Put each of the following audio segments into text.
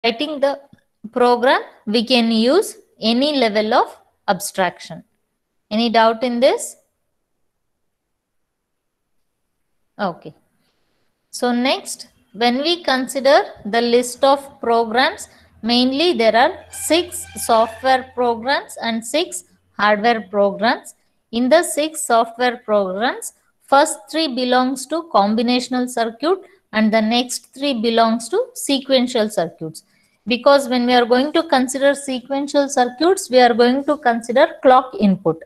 writing the program, we can use any level of abstraction. Any doubt in this? Okay. So next, when we consider the list of programs, mainly there are 6 software programs and 6 hardware programs. In the 6 software programs, first 3 belongs to combinational circuit and the next 3 belongs to sequential circuits. Because when we are going to consider sequential circuits, we are going to consider clock input.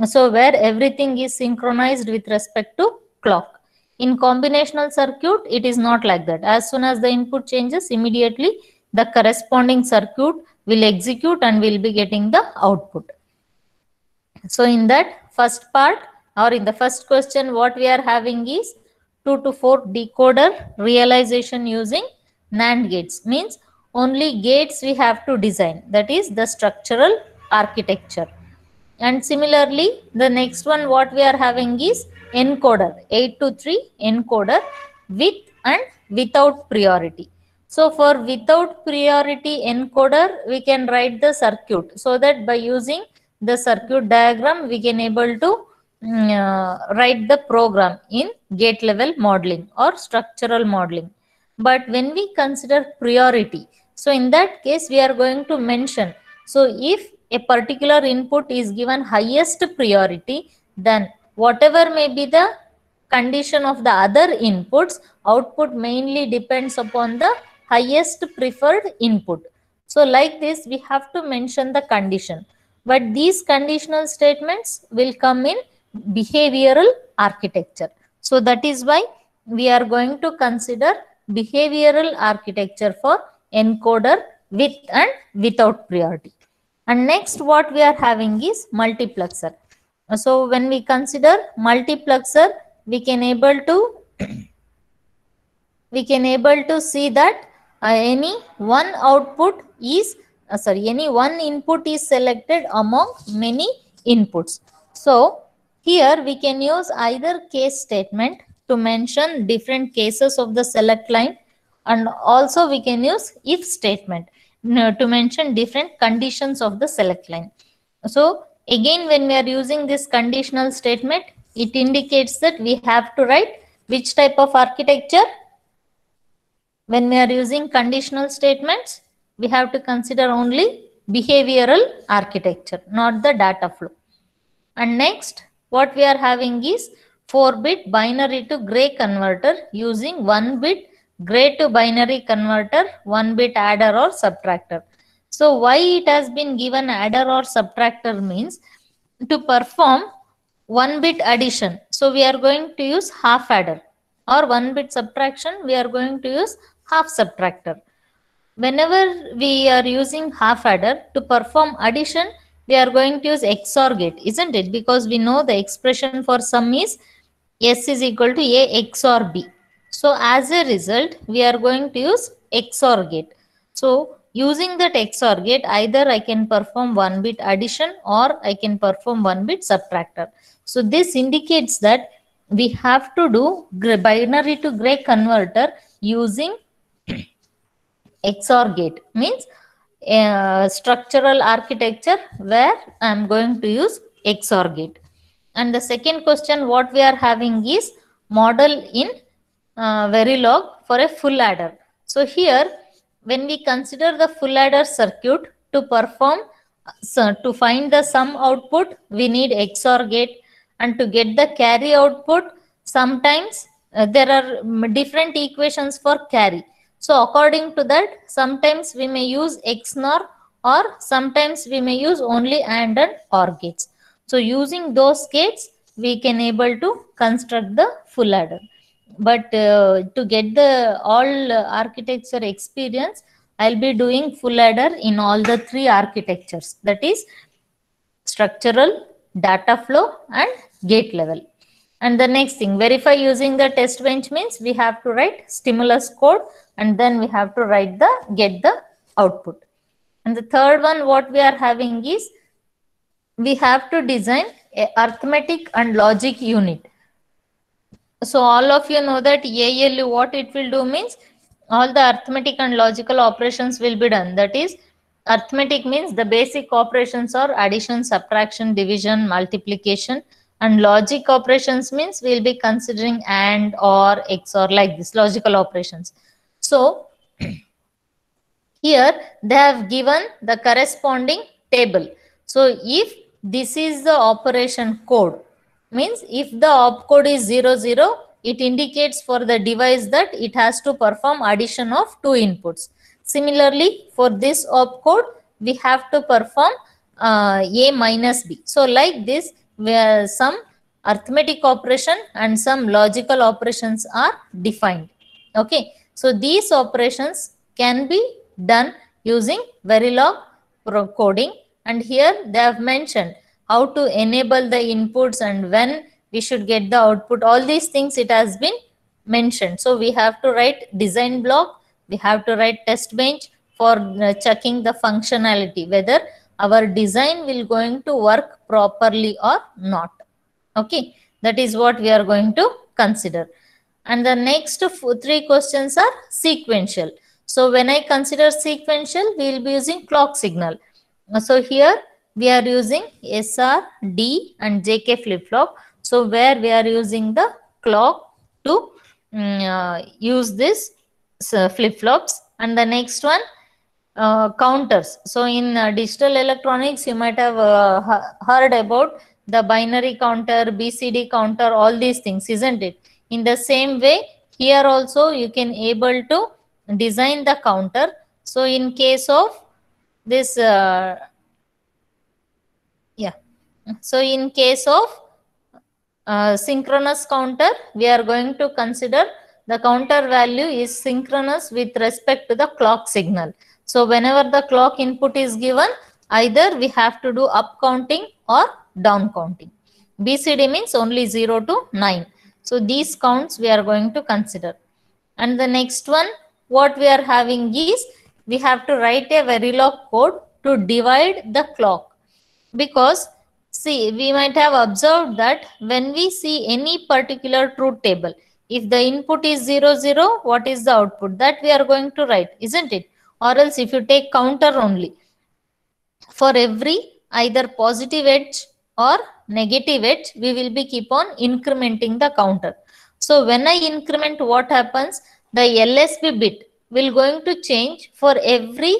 So where everything is synchronized with respect to clock. In combinational circuit, it is not like that. As soon as the input changes, immediately the corresponding circuit will execute and will be getting the output. So in that first part, or in the first question, what we are having is 2 to 4 decoder realization using NAND gates. Means only gates we have to design. That is the structural architecture. And similarly, the next one what we are having is encoder, 8 to 3 encoder with and without priority. So for without priority encoder, we can write the circuit, so that by using the circuit diagram, we can able to write the program in gate level modeling or structural modeling. But when we consider priority, so in that case, we are going to mention, so if a particular input is given highest priority, then whatever may be the condition of the other inputs, output mainly depends upon the highest preferred input. So like this, we have to mention the condition. But these conditional statements will come in behavioral architecture. So that is why we are going to consider behavioral architecture for encoder with and without priority. And next what we are having is multiplexer. So when we consider multiplexer, we can able to see that any one output is any one input is selected among many inputs. So here we can use either case statement to mention different cases of the select line, and also we can use if statement to mention different conditions of the select line. So again, when we are using this conditional statement, it indicates that we have to write which type of architecture. When we are using conditional statements, we have to consider only behavioral architecture, not the data flow. And next, what we are having is 4-bit binary to gray converter using 1-bit gray to binary converter, 1-bit adder or subtractor. So why it has been given adder or subtractor means to perform 1-bit addition. So we are going to use half adder, or 1-bit subtraction, we are going to use half subtractor. Whenever we are using half adder to perform addition, we are going to use XOR gate, isn't it? Because we know the expression for sum is S is equal to A XOR B. So as a result, we are going to use XOR gate. So using that XOR gate, either I can perform 1-bit addition or I can perform 1-bit subtractor. So this indicates that we have to do binary to gray converter using XOR gate, means structural architecture where I am going to use XOR gate. And the second question what we are having is model in Verilog for a full adder. So here when we consider the full adder circuit to perform, to find the sum output, we need XOR gate, and to get the carry output, sometimes there are different equations for carry. So according to that, sometimes we may use XNOR or sometimes we may use only AND and OR gates. So using those gates, we can able to construct the full adder. But to get the all architecture experience, I'll be doing full adder in all the 3 architectures. That is structural, data flow and gate level. And the next thing, verify using the test bench means we have to write stimulus code and then we have to write the get the output. And the third one what we are having is we have to design a arithmetic and logic unit. So all of you know that ALU what it will do means all the arithmetic and logical operations will be done. That is, arithmetic means the basic operations are addition, subtraction, division, multiplication, and logic operations means we'll be considering and, or, XOR, like this logical operations. So here they have given the corresponding table. So if this is the operation code, means if the opcode is 00, it indicates for the device that it has to perform addition of two inputs. Similarly, for this opcode, we have to perform A minus B. So like this, where some arithmetic operation and some logical operations are defined. Okay, so these operations can be done using Verilog coding, and here they have mentioned how to enable the inputs and when we should get the output. All these things it has been mentioned. So we have to write design block, we have to write test bench for checking the functionality, whether our design will going to work properly or not. Okay, that is what we are going to consider. And the next three questions are sequential. So when I consider sequential, we will be using clock signal. So here we are using SR, D and JK flip-flop. So where we are using the clock to use this flip-flops. And the next one, counters. So in digital electronics, you might have heard about the binary counter, BCD counter, all these things, isn't it? In the same way, here also you can able to design the counter. So in case of this, so in case of synchronous counter, we are going to consider the counter value is synchronous with respect to the clock signal. So whenever the clock input is given, either we have to do up counting or down counting. BCD means only 0 to 9. So these counts we are going to consider. And the next one, what we are having is, we have to write a Verilog code to divide the clock. Because see, we might have observed that when we see any particular truth table, if the input is 0, 0, what is the output? That we are going to write, isn't it? Or else if you take counter only, for every either positive edge or negative edge, we will be keep on incrementing the counter. So when I increment, what happens? The LSB bit will going to change for every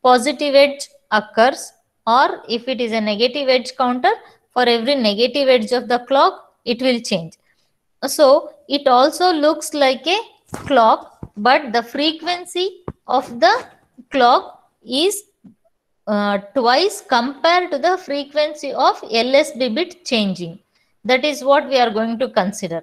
positive edge occurs, or if it is a negative edge counter, for every negative edge of the clock, it will change. So it also looks like a clock, but the frequency of the clock is twice compared to the frequency of LSB bit changing. That is what we are going to consider.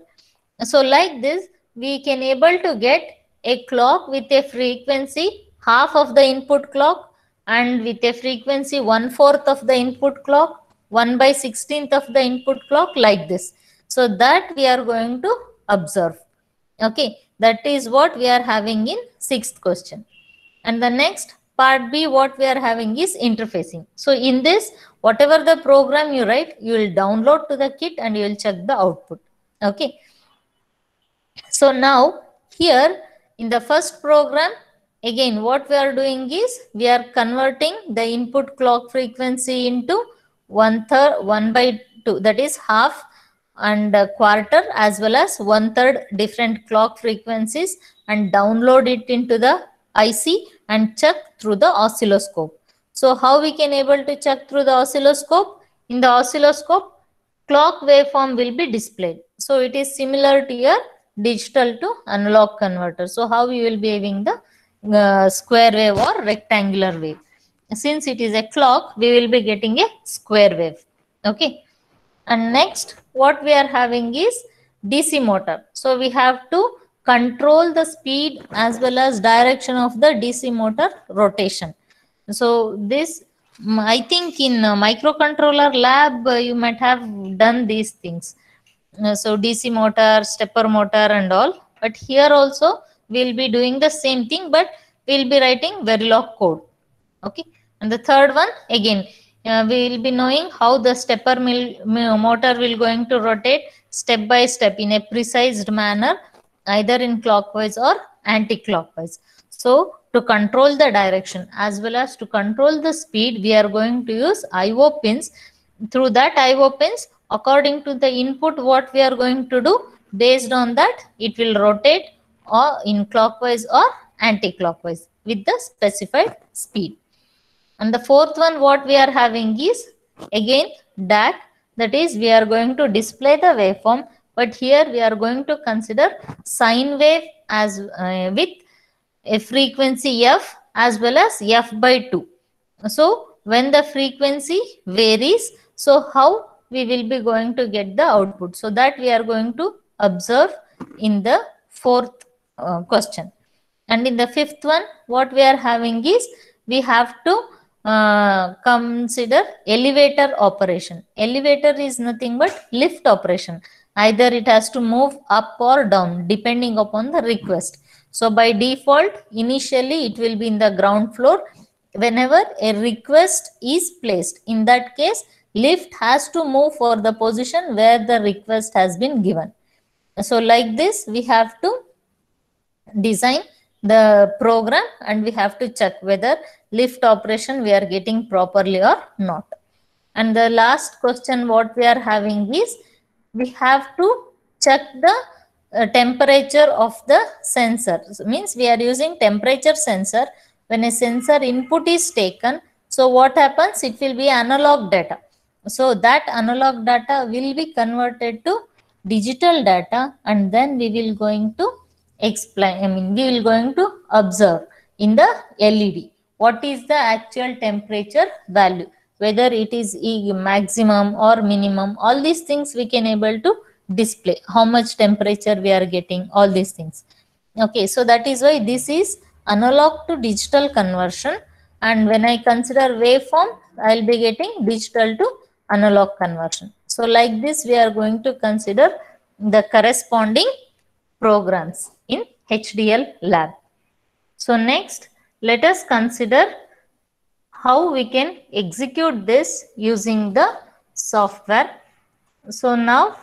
So like this, we can able to get a clock with a frequency half of the input clock, and with a frequency 1/4 of the input clock, 1/16 of the input clock, like this. So that we are going to observe. Okay, that is what we are having in 6th question. And the next part B, what we are having is interfacing. So in this, whatever the program you write, you will download to the kit and you will check the output. Okay. So now here in the first program, again what we are doing is, we are converting the input clock frequency into 1/3, 1/2, that is half and a quarter, as well as 1/3 different clock frequencies, and download it into the IC and check through the oscilloscope. So how we can able to check through the oscilloscope? In the oscilloscope, clock waveform will be displayed. So it is similar to your digital to analog converter. So how we will be having the square wave or rectangular wave. Since it is a clock, we will be getting a square wave. Okay. And next, what we are having is DC motor. So we have to control the speed as well as direction of the DC motor rotation. So this, I think in microcontroller lab, you might have done these things. So DC motor, stepper motor and all. But here also we'll be doing the same thing, but we'll be writing Verilog code. Okay. And the third one, again, we will be knowing how the stepper motor will going to rotate step by step in a precise manner, either in clockwise or anti-clockwise. So to control the direction as well as to control the speed, we are going to use IO pins. Through that IO pins, according to the input, what we are going to do, based on that, it will rotate or in clockwise or anti-clockwise with the specified speed. And the fourth one, what we are having is again DAC, that is we are going to display the waveform, but here we are going to consider sine wave as with a frequency f as well as f by 2. So when the frequency varies, so how we will be going to get the output? So that we are going to observe in the fourth question. And in the fifth one, what we are having is we have to consider elevator operation. Elevator is nothing but lift operation. Either it has to move up or down depending upon the request. So by default, initially it will be in the ground floor. Whenever a request is placed, in that case, lift has to move for the position where the request has been given. So like this, we have to design the program and we have to check whether lift operation we are getting properly or not. And the last question what we are having is we have to check the temperature of the sensor. So means we are using temperature sensor. When a sensor input is taken, so what happens? It will be analog data. So that analog data will be converted to digital data, and then we will going to explain, we will going to observe in the LED what is the actual temperature value, whether it is maximum or minimum. All these things we can able to display, how much temperature we are getting, all these things. Okay, so that is why this is analog to digital conversion, and when I consider waveform, I will be getting digital to analog conversion. So like this, we are going to consider the corresponding programs in HDL lab. So next, let us consider how we can execute this using the software. So now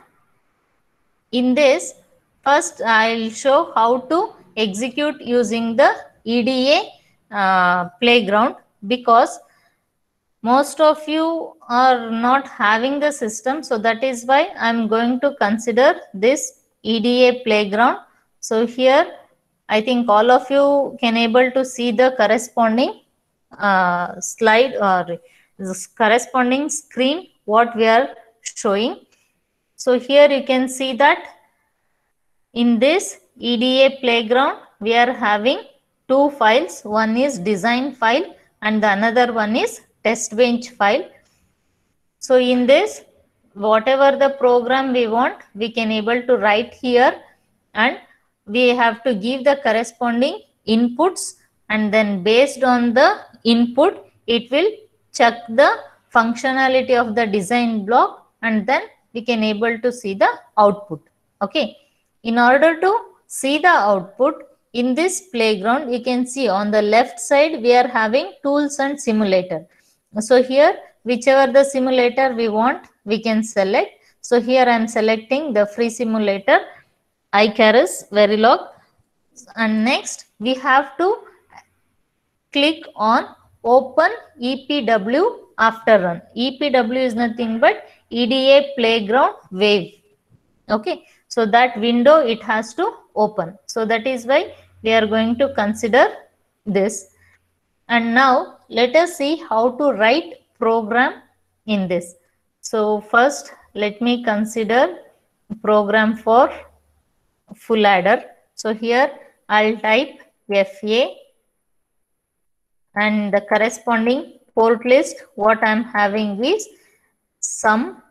in this, first I'll show how to execute using the EDA playground, because most of you are not having the system. So that is why I'm going to consider this EDA playground. So here I think all of you can able to see the corresponding slide or this corresponding screen what we are showing. So here you can see that in this EDA playground we are having two files. One is design file and the another one is test bench file. So in this, whatever the program we want, we can able to write here, and we have to give the corresponding inputs, and then based on the input, it will check the functionality of the design block, and then we can able to see the output. Okay. In order to see the output in this playground, you can see on the left side, we are having tools and simulator. So here, whichever the simulator we want, we can select. So here I am selecting the free simulator, Icarus Verilog. And next, we have to click on open EPW after run. EPW is nothing but EDA playground wave. Okay. So that window it has to open. So that is why we are going to consider this. And now let us see how to write program in this. So first let me consider program for full adder. So here I'll type FA and the corresponding port list what I'm having is sum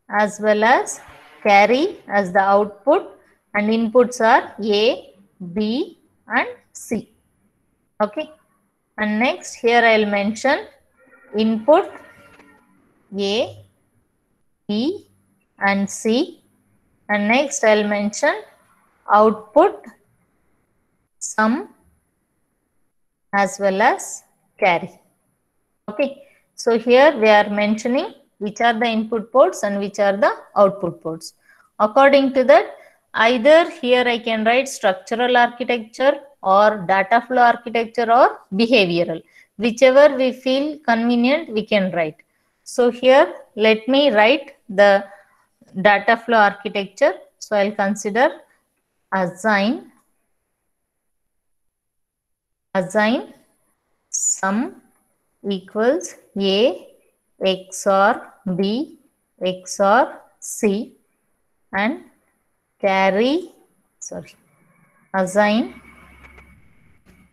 as well as carry as the output, and inputs are A, B and C. Okay. And next here I'll mention input A, B and C, and next I'll mention output sum as well as carry. Okay. So here we are mentioning which are the input ports and which are the output ports. According to that, either here I can write structural architecture or data flow architecture or behavioral. Whichever we feel convenient, we can write. So here, let me write the data flow architecture. So I'll consider assign sum equals A XOR B XOR C and assign.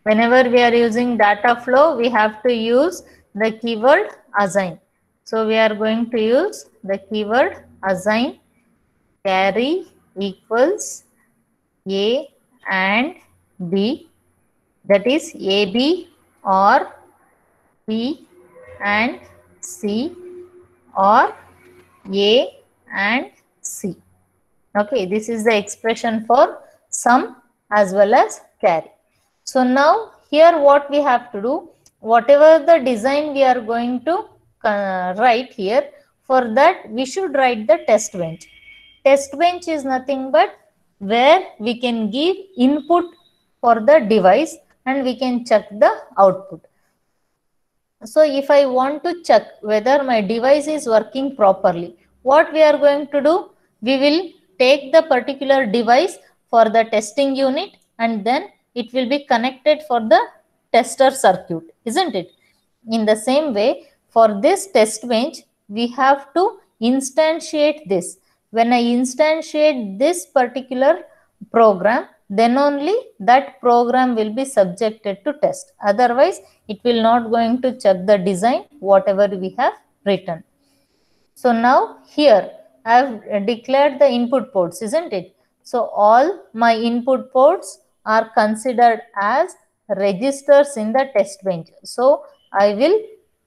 Whenever we are using data flow, we have to use the keyword assign. So we are going to use the keyword assign carry equals A and B, that is AB or B and C or A and C. Okay, this is the expression for sum as well as carry. So now here what we have to do, whatever the design we are going to write here, for that we should write the test bench. Test bench is nothing but where we can give input for the device and we can check the output. So if I want to check whether my device is working properly, what we are going to do? We will take the particular device for the testing unit and then it will be connected for the tester circuit, isn't it? In the same way, for this test bench, we have to instantiate this. When I instantiate this particular program, then only that program will be subjected to test. Otherwise, it will not going to check the design, whatever we have written. So now here I have declared the input ports, isn't it? So all my input ports are considered as registers in the test bench. So I will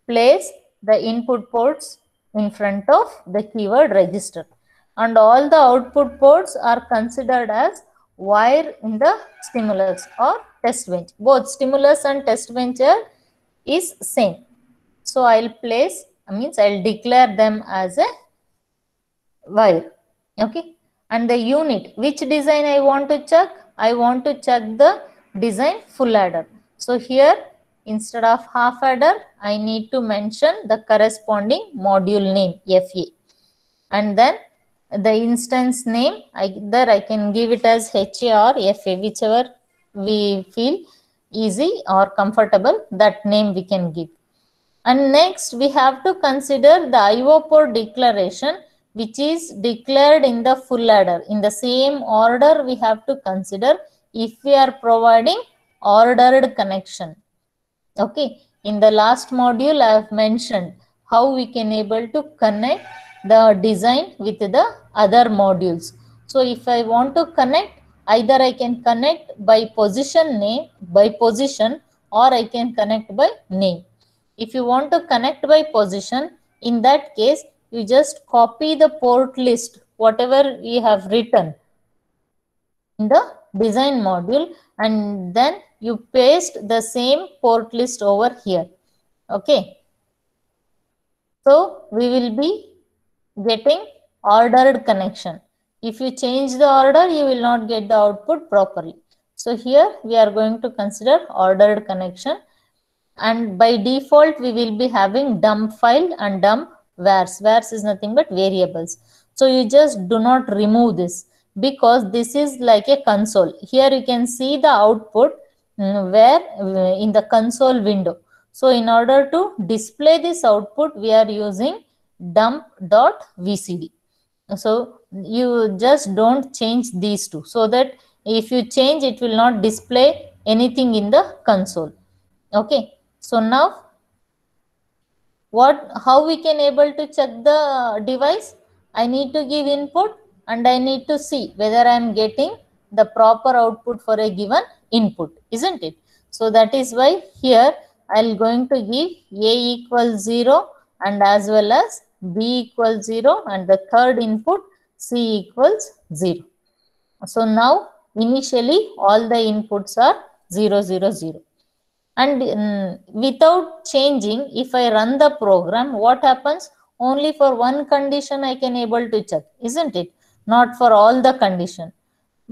place the input ports in front of the keyword register. And all the output ports are considered as wire in the stimulus or test bench. Both stimulus and test bench is same. So I'll I'll declare them as a wire. Okay. And the unit, which design I want to check? I want to check the design full adder. So here, instead of half adder, I need to mention the corresponding module name, FA. And then the instance name, either I can give it as HA or FA, whichever we feel easy or comfortable, that name we can give. And next we have to consider the IO port declaration, which is declared in the full adder. In the same order we have to consider if we are providing ordered connection. Okay, in the last module I have mentioned how we can able to connect the design with the other modules. So if I want to connect, either I can connect by position or I can connect by name. If you want to connect by position, in that case, you just copy the port list, whatever we have written in the design module, and then you paste the same port list over here. Okay. So we will be getting ordered connection. If you change the order, you will not get the output properly. So here we are going to consider ordered connection. And by default, we will be having dump file and dump vars. Vars is nothing but variables. So you just do not remove this because this is like a console. Here you can see the output where in the console window. So in order to display this output, we are using dump.vcd. So you just don't change these two, so that if you change, it will not display anything in the console. Okay. So now how we can able to check the device? I need to give input and I need to see whether I am getting the proper output for a given input, isn't it? So that is why here I'll going to give A equals 0 and as well as B equals 0 and the third input C equals 0. So now initially all the inputs are 0, 0, 0. And without changing, if I run the program, what happens? Only for one condition I can able to check, isn't it? Not for all the condition.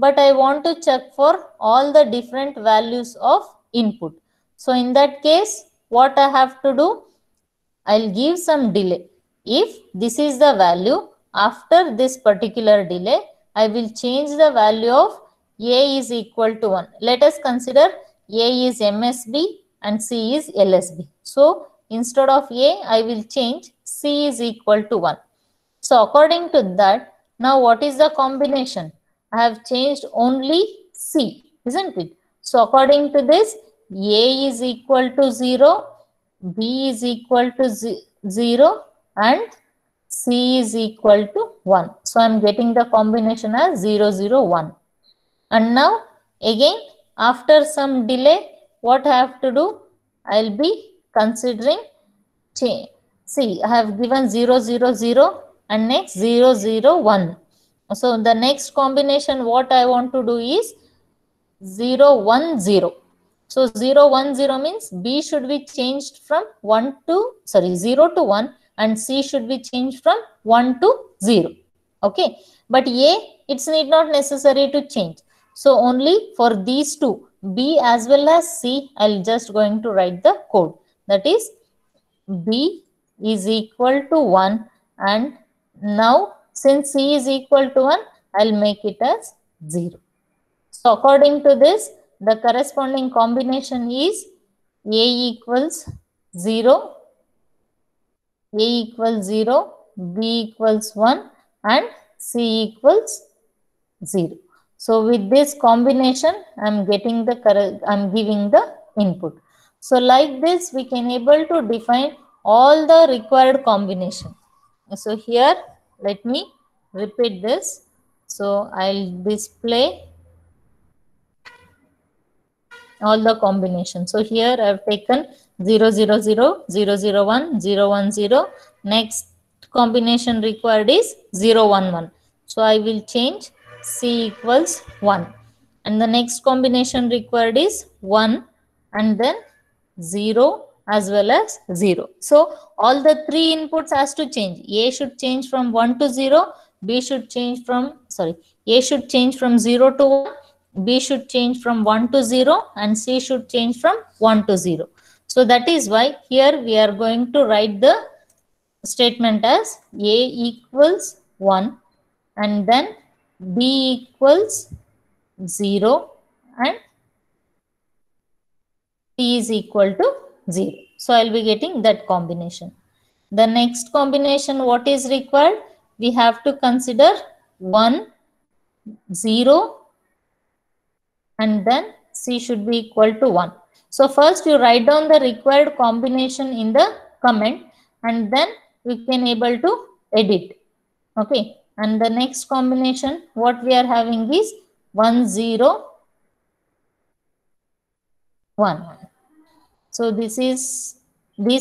but I want to check for all the different values of input. So in that case, what I have to do? I'll give some delay. If this is the value, after this particular delay, I will change the value of A is equal to 1. Let us consider A is MSB and C is LSB. So instead of A, I will change C is equal to 1. So according to that, now what is the combination? I have changed only C, isn't it? So according to this, A is equal to 0, B is equal to 0 and C is equal to 1. So I am getting the combination as 0, 0, 1. And now again after some delay, what I have to do? I will be considering change. See, I have given 0, 0, 0 and next 0, 0, 1. So the next combination what I want to do is 0, 1, 0. So 0, 1, 0 means B should be changed from 0 to 1 and C should be changed from 1 to 0. Okay. But A, it's need not necessary to change. So only for these two, B as well as C, I'll just going to write the code. That is B is equal to 1 and now since C is equal to 1, I'll make it as 0. So according to this, the corresponding combination is A equals 0, A equals 0, B equals 1 and C equals 0. So with this combination, I'm giving the input. So like this, we can able to define all the required combination. So here, let me repeat this. So I'll display all the combinations. So here I have taken 0, 0, 0, 0, 0, 1, 0, 1, 0. Next combination required is 0, 1, 1. So I will change C equals 1. And the next combination required is 1 and then 0 as well as 0. So all the three inputs has to change. A should change from 1 to 0. B should change from, A should change from 0 to 1. B should change from 1 to 0 and C should change from 1 to 0. So that is why here we are going to write the statement as A equals 1 and then B equals 0 and C is equal to 0. So I will be getting that combination. The next combination what is required? We have to consider 1, 0 and then C should be equal to 1. So first you write down the required combination in the comment and then we can able to edit. Okay. And the next combination what we are having is 1, 0, 1. So these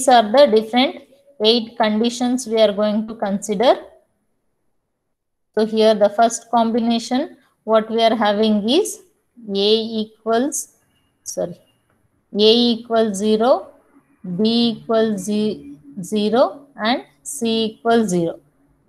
are the different 8 conditions we are going to consider. So here the first combination what we are having is A equals 0, B equals 0 and C equals 0.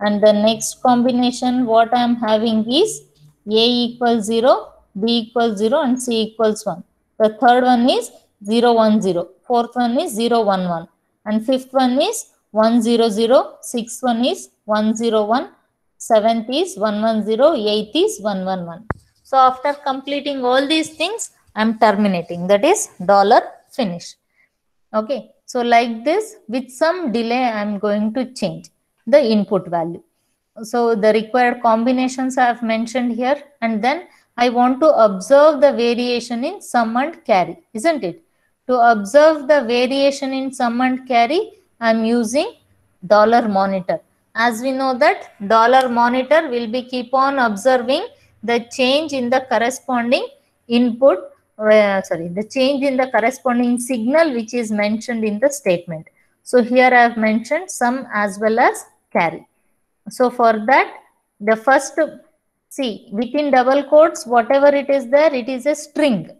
And the next combination what I am having is A equals 0, B equals 0 and C equals 1. The third one is 0, 1, 0. Fourth one is 0, 1, 1. And fifth one is 1, 0, 0. Sixth one is 1, 0, 1. Seventh is 1, 1, 0. Eighth is 1, 1, 1. So after completing all these things, I am terminating. That is $finish. Okay. So like this, with some delay, I am going to change the input value. So the required combinations I have mentioned here, and then I want to observe the variation in sum and carry, isn't it? To observe the variation in sum and carry, I am using $monitor. As we know that $monitor will be keep on observing the change in the corresponding input, the change in the corresponding signal which is mentioned in the statement. So here I have mentioned sum as well as carry. So for that, the first, see within double quotes, whatever it is there, it is a string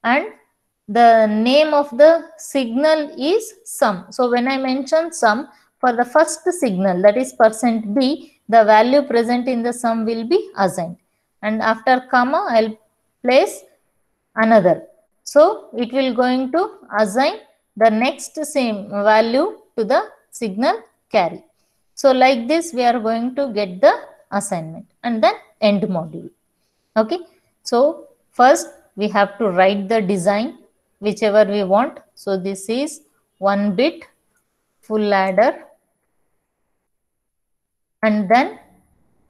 and the name of the signal is sum. So when I mention sum, for the first signal, that is %B, the value present in the sum will be assigned. and after comma I'll place another. So it will going to assign the next same value to the signal carry. So like this we are going to get the assignment and then end module. Okay. So first we have to write the design whichever we want. So this is 1 bit full adder, and then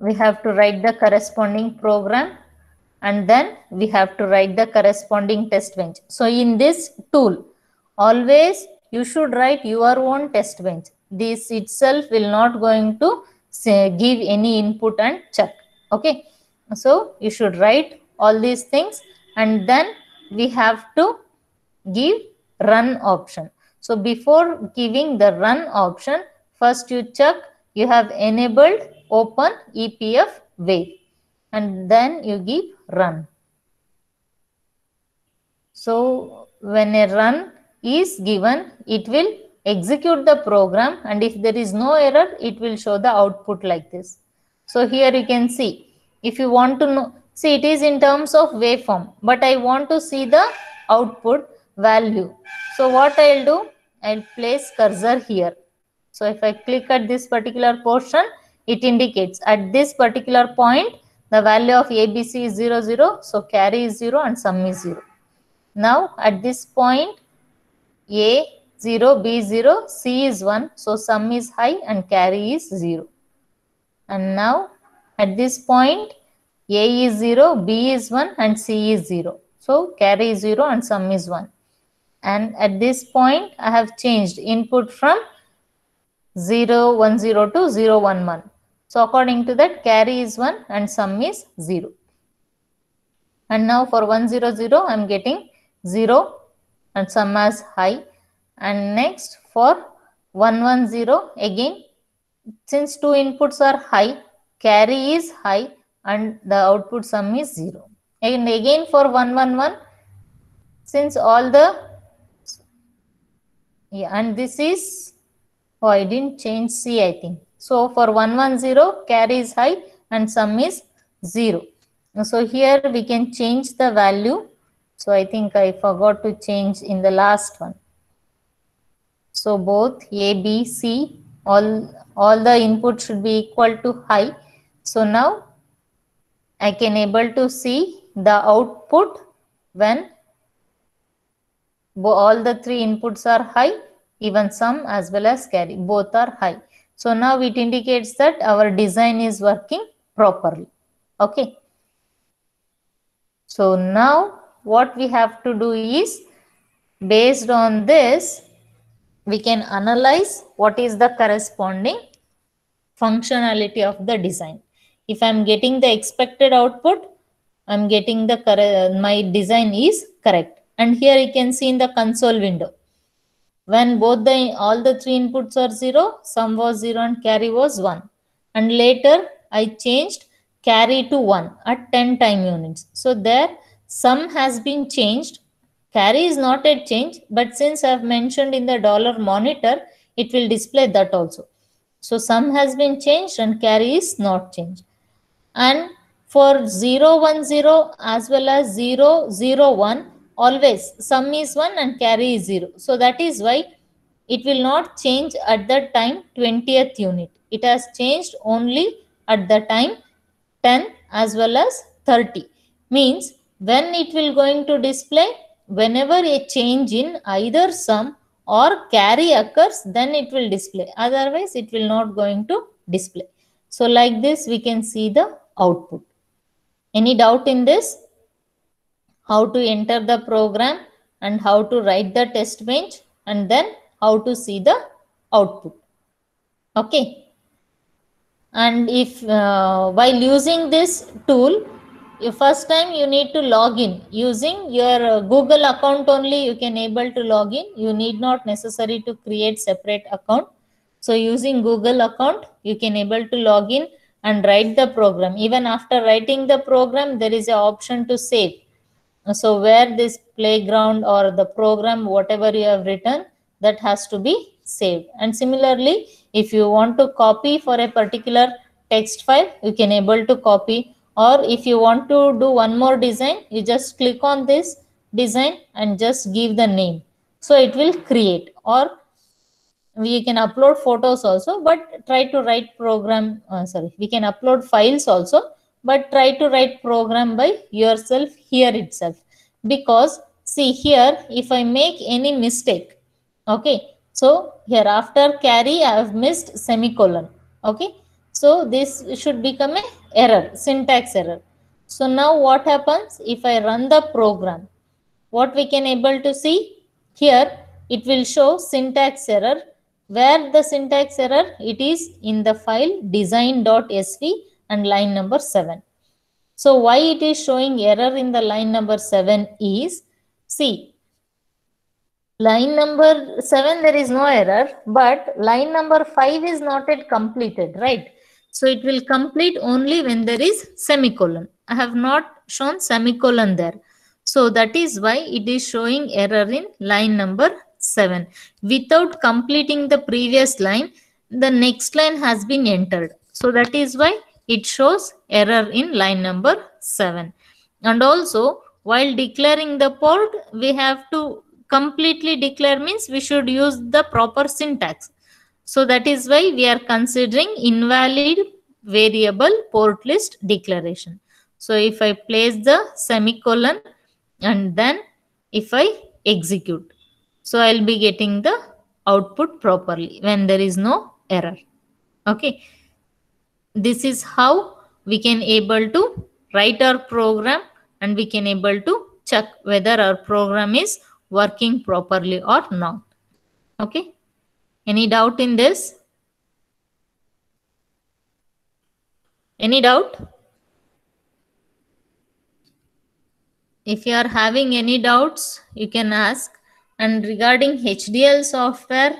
we have to write the corresponding program, and then we have to write the corresponding test bench. So in this tool, always you should write your own test bench. This itself will not going to say, give any input and check. Okay. So you should write all these things, and then we have to give run option. So before giving the run option, first you check you have enabled open EPF wave, and then you give run. So when a run is given, it will execute the program, and if there is no error, it will show the output like this. So here you can see, if you want to know, see it is in terms of waveform, but I want to see the output value. So what I'll do, I'll place cursor here. So if I click at this particular portion, it indicates at this particular point, the value of ABC is 0, 0. So carry is 0 and sum is 0. Now at this point, A 0, B 0, C is 1. So sum is high and carry is 0. And now at this point, A is 0, B is 1 and C is 0. So carry is 0 and sum is 1. And at this point, I have changed input from 0, 1, 0 to 0, 1, 1. So according to that, carry is 1 and sum is 0. And now for 1, 0, 0, I am getting 0 and sum as high. And next for 1, 1, 0, again, since two inputs are high, carry is high and the output sum is 0. And again for 1, 1, 1, since all the, yeah, and this is, oh, I didn't change C, I think. So for 1, 1, 0, carry is high and sum is 0. So here we can change the value. So I think I forgot to change in the last one. So both A, B, C, all the inputs should be equal to high. So now I can able to see the output when all the three inputs are high, even sum as well as carry, both are high. So now it indicates that our design is working properly. Okay. So now what we have to do is, based on this, we can analyze what is the corresponding functionality of the design. If I am getting the expected output, I am getting the my design is correct. And here you can see in the console window, when both all the three inputs are 0, sum was 0 and carry was 1. And later I changed carry to 1 at 10 time units. So there sum has been changed. Carry is not yet changed, but since I have mentioned in the dollar monitor, it will display that also. So sum has been changed and carry is not changed. And for 0, 1, 0 as well as 0, 0, 1, always sum is 1 and carry is 0. So that is why it will not change at the time 20th unit. It has changed only at the time 10 as well as 30. Means when it will going to display, whenever a change in either sum or carry occurs, then it will display. Otherwise, it will not going to display. So like this, we can see the output. Any doubt in this? How to enter the program and how to write the test bench and then how to see the output. Okay. And if while using this tool, first time you need to log in using your Google account only. You can able to log in. You need not necessary to create separate account. So using Google account, you can able to log in and write the program. Even after writing the program, there is an option to save. So where this playground or the program, whatever you have written, that has to be saved. And similarly, if you want to copy for a particular text file, you can able to copy, Or if you want to do one more design, you just click on this design and just give the name. So it will create. Or we can upload photos also, but try to write program, sorry, we can upload files also, but try to write program by yourself here itself. Because see here, if I make any mistake, okay, so here after carry I have missed semicolon, okay, so this should become a error, syntax error. So now what happens if I run the program? What we can able to see here, it will show syntax error. Where the syntax error? It is in the file design.sv and line number 7. So why it is showing error in the line number 7 is, see, line number 7 there is no error, but line number 5 is not yet completed, right? So it will complete only when there is semicolon. I have not shown semicolon there. So that is why it is showing error in line number 7. Without completing the previous line, the next line has been entered. So that is why it shows error in line number 7. And also, while declaring the port, we have to completely declare, means we should use the proper syntax. So that is why we are considering invalid variable port list declaration. So if I place the semicolon and then if I execute, so I'll be getting the output properly when there is no error. Okay. This is how we can able to write our program, and we can able to check whether our program is working properly or not. Okay. Any doubt in this? Any doubt? If you are having any doubts, you can ask. And regarding HDL software,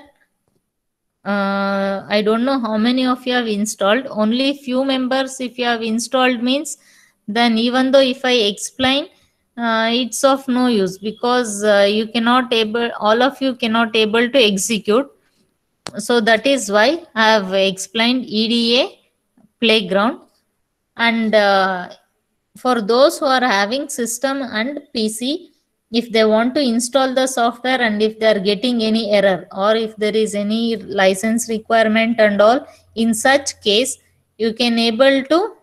I don't know how many of you have installed. Only few members if you have installed means, then even though if I explain, it's of no use, because you cannot able, all of you cannot able to execute. So that is why I have explained EDA playground. And for those who are having system and PC, if they want to install the software and if they are getting any error, or if there is any license requirement and all, in such case you can able to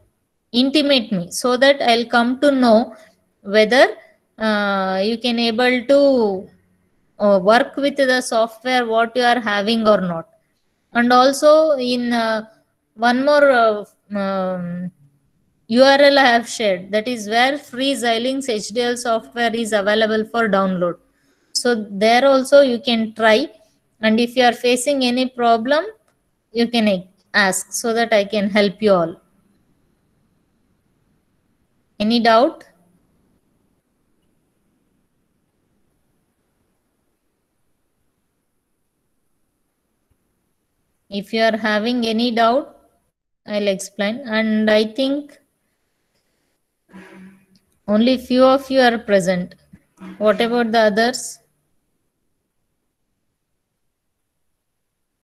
intimate me, so that I'll come to know whether you can able to work with the software what you are having or not. And also in one more URL I have shared, that is where free Xilinx HDL software is available for download. So there also you can try, and if you are facing any problem, you can ask so that I can help you all. Any doubt? If you are having any doubt, I'll explain. And I think only few of you are present. What about the others?